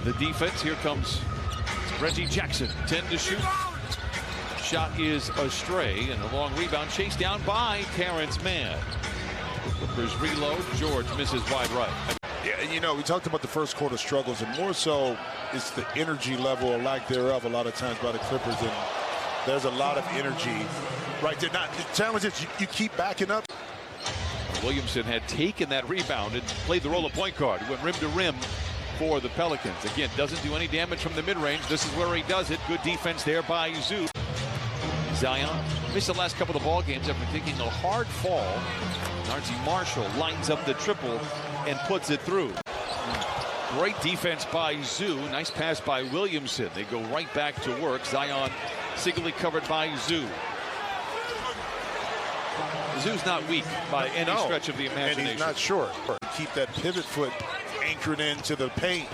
the defense. Here comes Reggie Jackson, 10 to shoot. Shot is astray, and a long rebound chased down by Terrence Mann. Clippers reload. George misses wide right. Yeah, you know, we talked about the first quarter struggles, and more so it's the energy level or lack thereof a lot of times by the Clippers, and there's a lot of energy right there. Now, the challenge is you keep backing up. Williamson had taken that rebound and played the role of point guard. He went rim to rim for the Pelicans. Again, doesn't do any damage from the mid-range. This is where he does it. Good defense there by Zoo. Zion missed the last couple of ball games after taking a hard fall. Narzi Marshall lines up the triple and puts it through. Great defense by Zoo. Nice pass by Williamson. They go right back to work. Zion singly covered by Zoo. Zoo's not weak by any stretch of the imagination. And he's not short. Keep that pivot foot anchored into the paint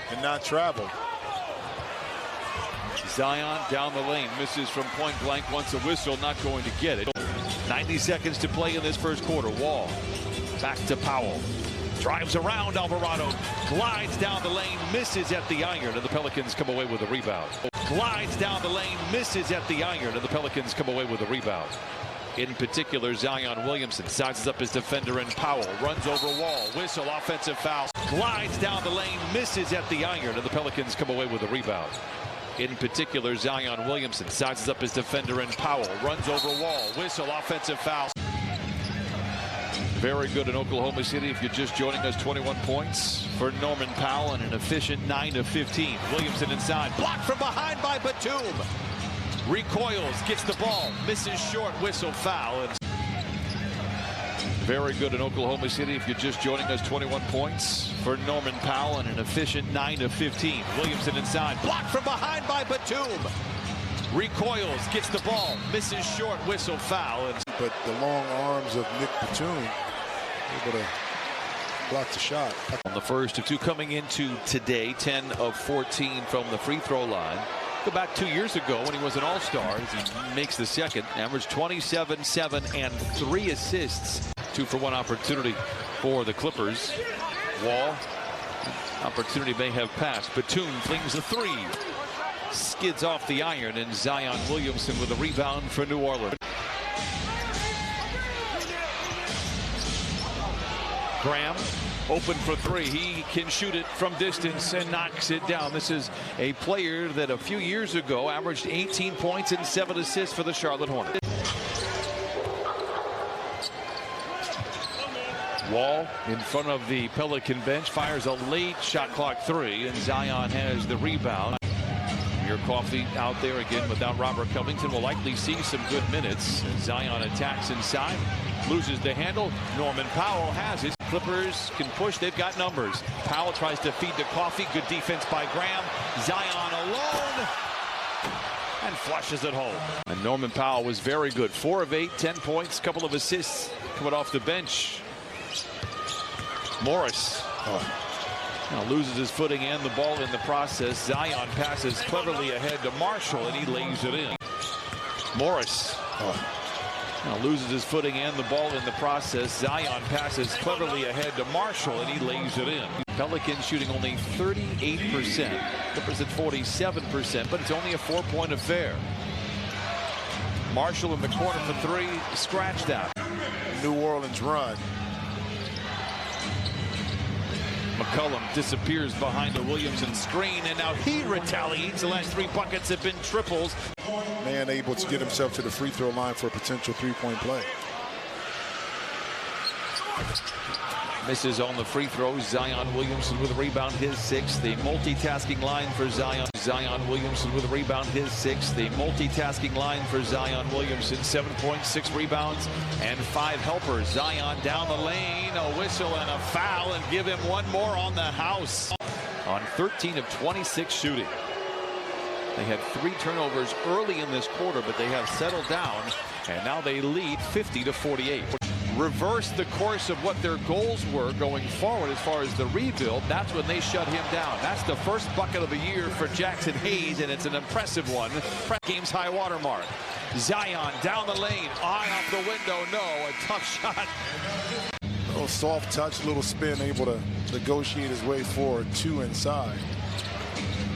and not travel. Zion down the lane, misses from point blank, wants a whistle, not going to get it. 90 seconds to play in this first quarter. Wall back to Powell. Drives around Alvarado, glides down the lane, misses at the iron, and the Pelicans come away with a rebound. Glides down the lane, misses at the iron, and the Pelicans come away with a rebound. In particular, Zion Williamson sizes up his defender, and Powell runs over Wall. Whistle, offensive foul. Glides down the lane, misses at the iron, and the Pelicans come away with a rebound. In particular, Zion Williamson sizes up his defender, and Powell runs over Wall. Whistle, offensive foul. Very good in Oklahoma City. If you're just joining us, 21 points for Norman Powell and an efficient 9 of 15. Williamson inside, blocked from behind by Batum. Recoils, gets the ball, misses short, whistle, foul. And very good in Oklahoma City. If you're just joining us, 21 points for Norman Powell and an efficient 9 of 15. Williamson inside, blocked from behind by Batum. Recoils, gets the ball, misses short, whistle, foul. And but the long arms of Nick Batum able to block the shot. On the first of two coming into today, 10 of 14 from the free throw line. Go back 2 years ago when he was an all-star. He makes the second, averaged 27, 7, and 3 assists. 2-for-1 opportunity for the Clippers. Wall, opportunity may have passed. Batum flings a three. Skids off the iron, and Zion Williamson with a rebound for New Orleans. Graham open for three. He can shoot it from distance and knocks it down. This is a player that a few years ago averaged 18 points and 7 assists for the Charlotte Hornets. Wall in front of the Pelican bench fires a late shot clock three, and Zion has the rebound. Your Coffee out there again without Robert Covington will likely see some good minutes. Zion attacks inside, loses the handle. Norman Powell has it. Clippers can push. They've got numbers. Powell tries to feed to Coffee. Good defense by Graham. Zion alone and flushes it home. And Norman Powell was very good. 4 of 8, 10 points, couple of assists coming off the bench. Morris. Now loses his footing and the ball in the process. Zion passes cleverly ahead to Marshall, and he lays it in. Morris now loses his footing and the ball in the process. Zion passes cleverly ahead to Marshall, and he lays it in. Pelicans shooting only 38%. Clippers at 47%, but it's only a 4-point affair. Marshall in the corner for three, scratched out. New Orleans run. McCollum disappears behind the Williamson screen, and now he retaliates. The last 3 buckets have been triples. Man able to get himself to the free throw line for a potential 3-point play. Misses on the free throws. Zion Williamson with a rebound, his 6th. The multitasking line for Zion. Zion Williamson with a rebound, his 6th. The multitasking line for Zion Williamson. 7 points, 6 rebounds, and 5 helpers. Zion down the lane, a whistle and a foul, and give him one more on the house. On 13 of 26 shooting. They had 3 turnovers early in this quarter, but they have settled down, and now they lead 50-48. Reverse the course of what their goals were going forward as far as the rebuild. That's when they shut him down. That's the first bucket of the year for Jackson Hayes, and it's an impressive one. Game's high water mark. Zion down the lane, eye off the window, no, a tough shot. A little soft touch, little spin, able to negotiate his way forward, 2 inside.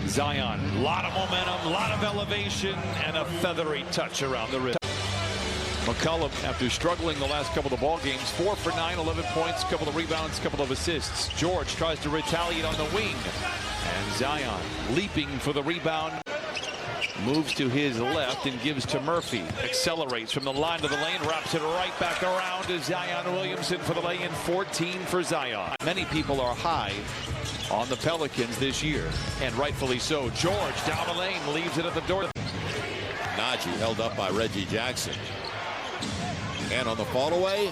Zion, a lot of momentum, a lot of elevation, and a feathery touch around the wrist. McCollum, after struggling the last couple of ball games, 4 for 9, 11 points, couple of rebounds, couple of assists. George tries to retaliate on the wing, and Zion leaping for the rebound. Moves to his left and gives to Murphy. Accelerates from the line to the lane, wraps it right back around to Zion Williamson for the lay-in. 14 for Zion. Many people are high on the Pelicans this year, and rightfully so. George down the lane, leaves it at the door. Najee held up by Reggie Jackson. And on the fall away,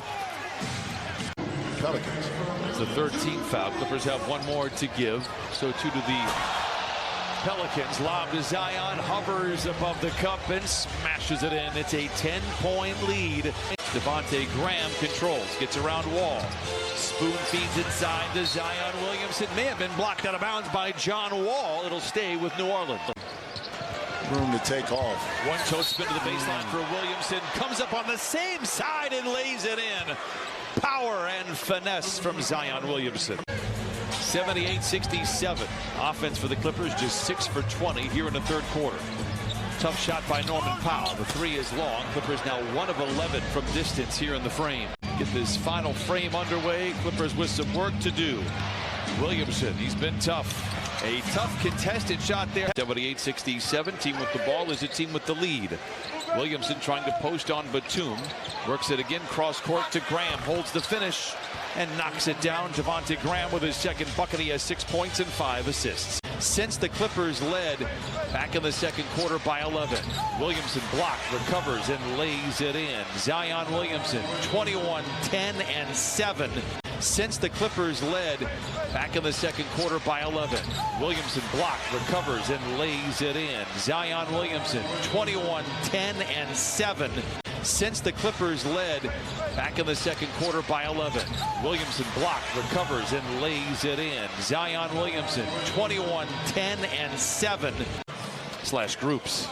Pelicans. It's the 13th foul. Clippers have one more to give. So too do the Pelicans. Lob to Zion, hovers above the cup and smashes it in. It's a 10-point lead. Devontae Graham controls, gets around Wall. Spoon feeds inside to Zion Williamson. May have been blocked out of bounds by John Wall. It'll stay with New Orleans. Room to take off. One toe spin to the baseline for Williamson. Comes up on the same side and lays it in. Power and finesse from Zion Williamson. 78-67. Offense for the Clippers, just 6 for 20 here in the third quarter. Tough shot by Norman Powell. The three is long. Clippers now 1 of 11 from distance here in the frame. Get this final frame underway. Clippers with some work to do. Williamson, he's been tough. A tough contested shot there. 78-67. Team with the ball is a team with the lead. Williamson trying to post on Batum. Works it again. Cross court to Graham. Holds the finish and knocks it down. Devontae Graham with his second bucket. He has 6 points and 5 assists. Since the Clippers led back in the second quarter by 11. Williamson blocked, recovers, and lays it in. Zion Williamson, 21, 10, and 7. Since the Clippers led back in the second quarter by 11. Williamson blocked, recovers, and lays it in. Zion Williamson, 21, 10, and 7. Since the Clippers led back in the second quarter by 11. Williamson blocked, recovers, and lays it in. Zion Williamson, 21, 10, and 7. /groups.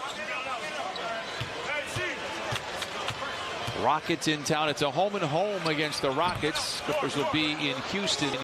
Rockets in town. It's a home and home against the Rockets. Clippers will be in Houston.